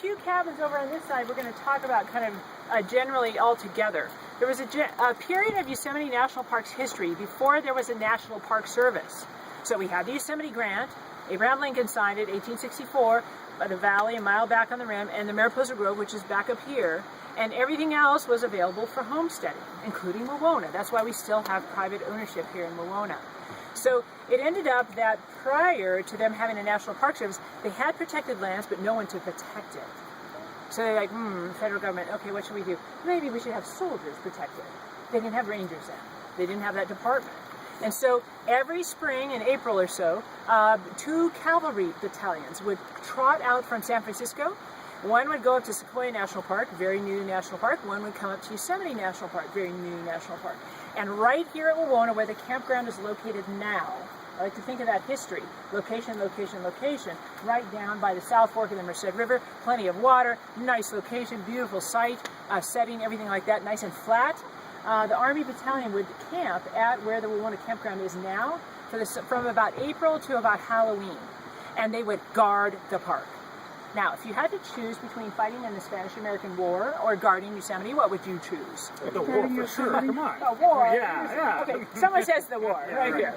few cabins over on this side we're going to talk about kind of generally all together. There was a period of Yosemite National Park's history before there was a National Park Service. So we had the Yosemite Grant. Abraham Lincoln signed it, 1864, by the valley, a mile back on the rim, and the Mariposa Grove, which is back up here. And everything else was available for homesteading, including Wawona. That's why we still have private ownership here in Wawona. So it ended up that prior to them having a National Park Service, they had protected lands, but no one to protect it. So they're like, federal government, okay, what should we do? Maybe we should have soldiers protect it. They didn't have rangers then. They didn't have that department. And so every spring in April or so, 2 cavalry battalions would trot out from San Francisco. One would go up to Sequoia National Park, very new national park. One would come up to Yosemite National Park, very new national park. And right here at Wawona, where the campground is located now, I like to think of that history, location, location, location, right down by the South Fork of the Merced River, plenty of water, nice location, beautiful site, setting, everything like that, nice and flat. The Army Battalion would camp at where the Wawona campground is now from about April to about Halloween, and they would guard the park. Now, if you had to choose between fighting in the Spanish-American War or guarding Yosemite, what would you choose? The war, for sure. Come on. The war? Yeah. Okay, someone says the war, right here.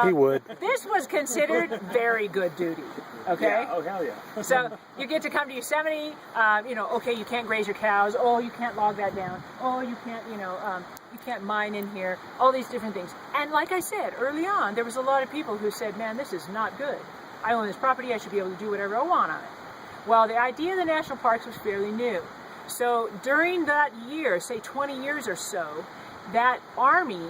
He would. This was considered very good duty, okay? Yeah. Oh, hell yeah. So you get to come to Yosemite, okay, you can't graze your cows, oh, you can't log that down, oh, you can't, you can't mine in here, all these different things. And like I said, early on, there was a lot of people who said, man, this is not good. I own this property, I should be able to do whatever I want on it. Well, the idea of the national parks was fairly new. So during that year, say 20 years or so, that Army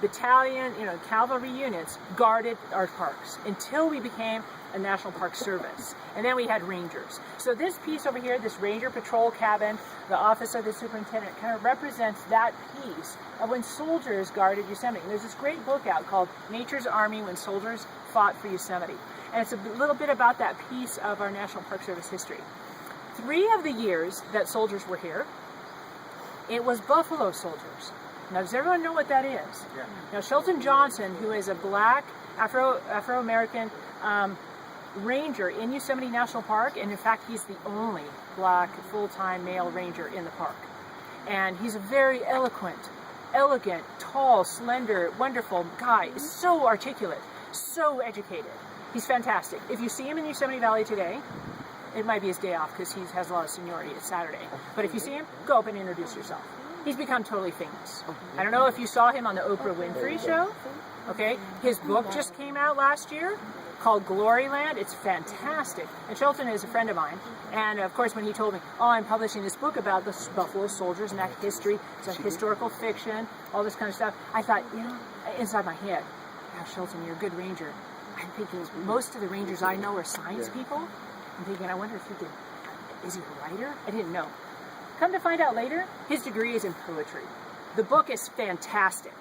battalion, cavalry units guarded our parks until we became a National Park Service. And then we had rangers. So this piece over here, this ranger patrol cabin, the office of the superintendent, kind of represents that piece of when soldiers guarded Yosemite. And there's this great book out called Nature's Army When Soldiers Fought for Yosemite. And it's a little bit about that piece of our National Park Service history. 3 of the years that soldiers were here, it was buffalo soldiers. Now, does everyone know what that is? Yeah. Now, Shelton Johnson, who is a black Afro-American ranger in Yosemite National Park, and in fact, he's the only black full-time male ranger in the park. And he's a very eloquent, elegant, tall, slender, wonderful guy. So articulate, so educated. He's fantastic. If you see him in Yosemite Valley today, it might be his day off because he has a lot of seniority. It's Saturday. But if you see him, go up and introduce yourself. He's become totally famous. I don't know if you saw him on the Oprah Winfrey Show. Okay, his book just came out last year called Gloryland. It's fantastic. And Shelton is a friend of mine. And of course, when he told me, oh, I'm publishing this book about the Buffalo Soldiers and that history, it's a historical fiction, all this kind of stuff, I thought, inside my head, yeah, Shelton, you're a good ranger. I'm thinking, most of the rangers I know are science people. I'm thinking, I wonder if is he a writer? I didn't know. Come to find out later, his degree is in poetry. The book is fantastic.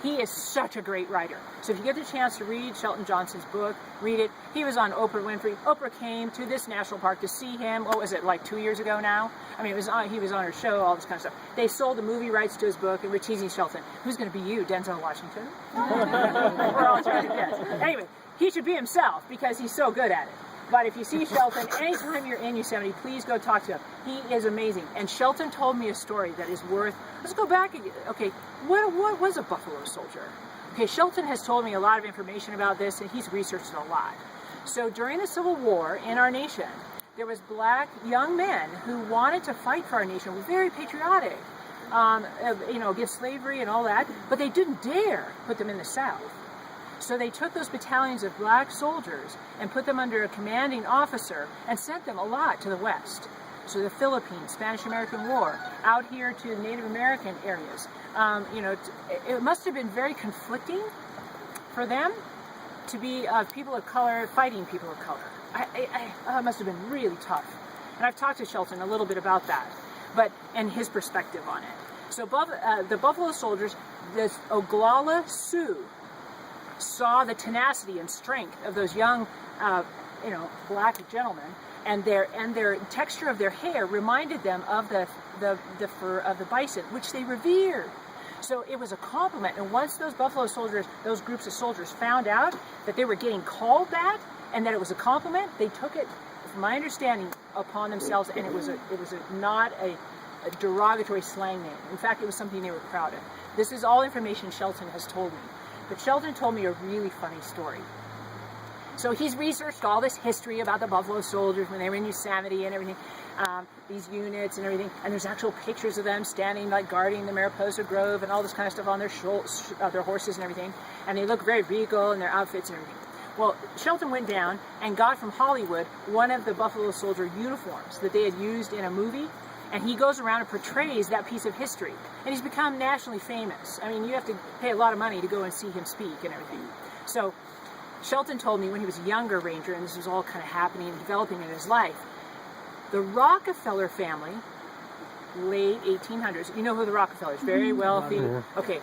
He is such a great writer. So if you get the chance to read Shelton Johnson's book, read it. He was on Oprah Winfrey. Oprah came to this national park to see him. What was it, like 2 years ago now? I mean, he was on her show, all this kind of stuff. They sold the movie rights to his book, and we're teasing Shelton. Who's going to be you, Denzel Washington? We're all trying to guess. Anyway, he should be himself because he's so good at it. But if you see Shelton, anytime you're in Yosemite, please go talk to him. He is amazing. And Shelton told me a story that is worth... Let's go back again. Okay, what was a buffalo soldier? Okay, Shelton has told me a lot of information about this, and he's researched it a lot. So during the Civil War in our nation, there was black young men who wanted to fight for our nation, were very patriotic, against slavery and all that, but they didn't dare put them in the South. So they took those battalions of black soldiers and put them under a commanding officer and sent them a lot to the West. So the Philippines, Spanish-American War, out here to the Native American areas. It must have been very conflicting for them to be people of color fighting people of color. It must have been really tough. And I've talked to Shelton a little bit about that, and his perspective on it. So the Buffalo Soldiers, the Oglala Sioux, saw the tenacity and strength of those young, black gentlemen, and their texture of their hair reminded them of the fur of the bison, which they revered. So it was a compliment. And once those Buffalo Soldiers, those groups of soldiers, found out that they were getting called that and that it was a compliment, they took it from my understanding, upon themselves, and it was not a derogatory slang name. In fact, it was something they were proud of. This is all information Shelton has told me. But Shelton told me a really funny story. So he's researched all this history about the Buffalo Soldiers when they were in Yosemite and everything, these units and everything, and there's actual pictures of them standing like guarding the Mariposa Grove and all this kind of stuff on their their horses and everything, and they look very regal in their outfits and everything. Well, Shelton went down and got from Hollywood one of the Buffalo Soldier uniforms that they had used in a movie, and he goes around and portrays that piece of history, and he's become nationally famous. I mean, you have to pay a lot of money to go and see him speak and everything. So Shelton told me when he was a younger ranger, and this was all kind of happening and developing in his life, the Rockefeller family, late 1800s, you know who the Rockefellers, very wealthy, okay,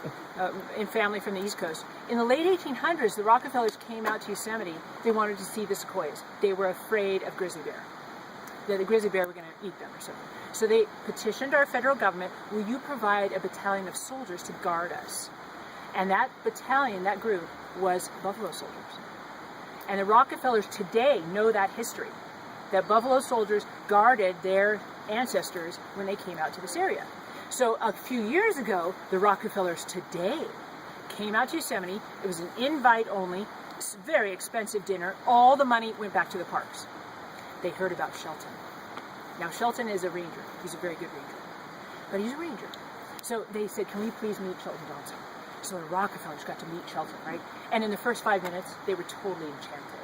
in family from the East Coast. In the late 1800s, the Rockefellers came out to Yosemite. They wanted to see the sequoias. They were afraid of grizzly bear, that the grizzly bear were going to eat them or something. So they petitioned our federal government, will you provide a battalion of soldiers to guard us? And that battalion, that group, was Buffalo Soldiers. And the Rockefellers today know that history, that Buffalo Soldiers guarded their ancestors when they came out to this area. So a few years ago, the Rockefellers today came out to Yosemite. It was an invite only, very expensive dinner. All the money went back to the parks. They heard about Shelton. Now Shelton is a ranger. He's a very good ranger, but he's a ranger. So they said, can we please meet Shelton Johnson? So the Rockefellers got to meet Shelton, right? And in the first 5 minutes, they were totally enchanted.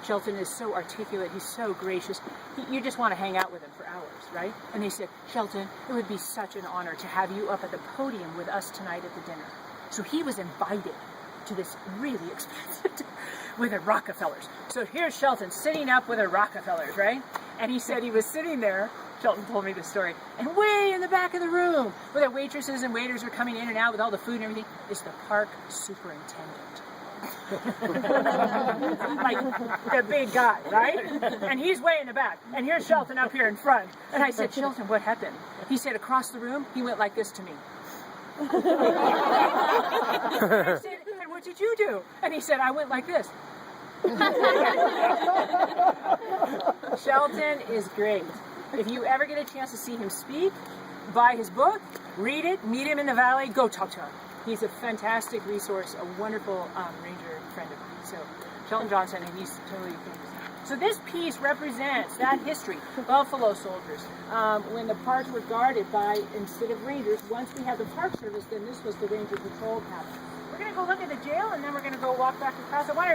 Shelton is so articulate, he's so gracious. You just want to hang out with him for hours, right? And they said, Shelton, it would be such an honor to have you up at the podium with us tonight at the dinner. So he was invited to this really expensive dinner with the Rockefellers. So here's Shelton sitting up with the Rockefellers, right? And he said he was sitting there, Shelton told me this story, and way in the back of the room, where the waitresses and waiters are coming in and out with all the food and everything, is the park superintendent. Like the big guy, right? And he's way in the back. And here's Shelton up here in front. And I said, Shelton, what happened? He said, across the room, he went like this to me. I said, and what did you do? And he said, I went like this. Shelton is great. If you ever get a chance to see him speak, buy his book, read it, meet him in the valley, go talk to him. He's a fantastic resource, a wonderful ranger friend of mine. So Shelton Johnson, and he's totally famous. So this piece represents that history. Buffalo Soldiers. When the parks were guarded by, instead of rangers, once we had the Park Service, then this was the Ranger Patrol cabin. We're going to go look at the jail, and then we're going to go walk back across. I want to